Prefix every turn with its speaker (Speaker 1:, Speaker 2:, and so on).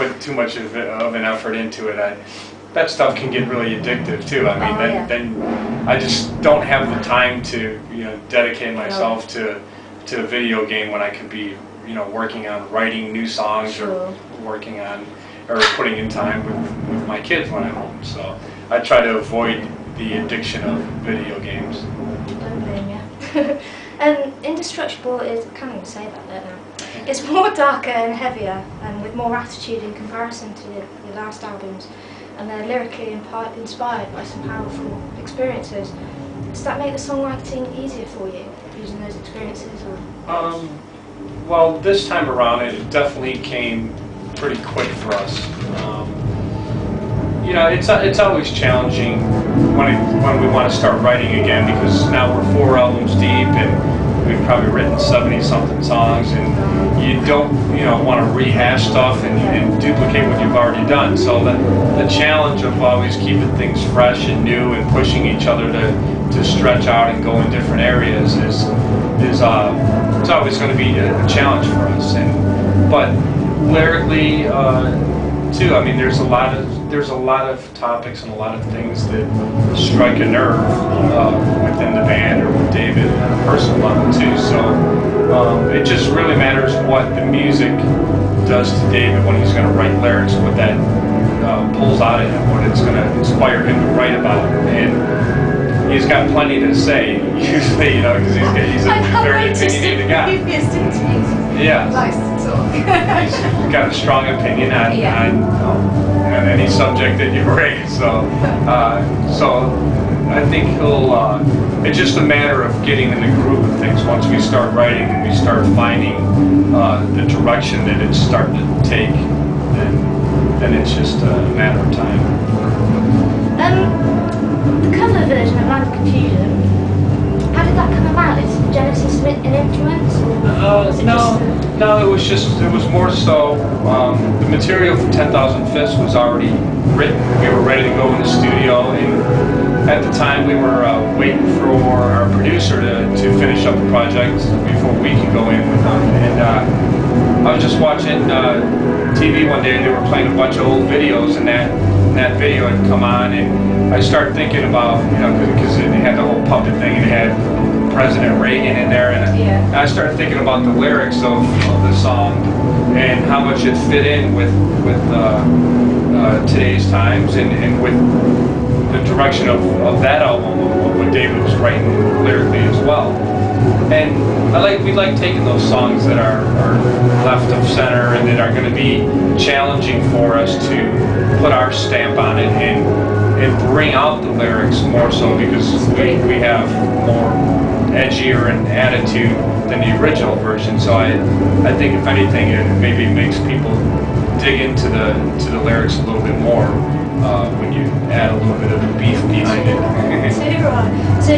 Speaker 1: put too much of an effort into it, that stuff can get really addictive too. I mean, then I just don't have the time to dedicate myself to a video game when I could be working on writing new songs or working on or putting in time with my kids when I'm home. So I try to avoid the addiction of video games.
Speaker 2: Don't blame you. And Indestructible is, I can't even say that there now. It's more darker and heavier and with more attitude in comparison to your last albums, and they're lyrically inspired by some powerful experiences. Does that make the songwriting easier for you, using those experiences? Or?
Speaker 1: Well, this time around it definitely came pretty quick for us. It's always challenging when we want to start writing again, because now we're 4 albums deep and we've probably written 70-something songs, and you don't want to rehash stuff and duplicate what you've already done. So the challenge of always keeping things fresh and new and pushing each other to stretch out and go in different areas is it's always going to be a challenge for us. But lyrically too, I mean, there's a lot of topics and a lot of things that strike a nerve within the band or with David on a personal level too. So it just really matters what the music does to David when he's going to write lyrics, what that pulls out of him, what it's going to inspire him to write about. And he's got plenty to say, usually, because he's a very opinionated guy. Yeah.
Speaker 3: Nice to talk.
Speaker 1: He's got a strong opinion on any subject that you raise. So I think it's just a matter of getting in the groove of things. Once we start writing and we start finding the direction that it's starting to take, then it's just a matter of time.
Speaker 2: The cover version of Land of Confusion, how did that come about? Is Genesis an influence?
Speaker 1: No, it was more so the material for 10,000 Fists was already written. We were ready to go in the studio, and at the time we were waiting for our producer to finish up the project before we could go in with them. And I was just watching TV one day, and they were playing a bunch of old videos, and that video had come on, and I started thinking about, because it had the whole puppet thing, and it had President Reagan in there, and I started thinking about the lyrics of the song and how much it fit in with today's times and with the direction of that album, of what David was writing lyrically as well. And we like taking those songs that are left of center and that are going to be challenging for us to put our stamp on it and bring out the lyrics more so, because we have more edgier and attitude than the original version. So I think if anything, it maybe makes people dig into the lyrics a little bit more when you add a little bit of beef behind it.
Speaker 2: So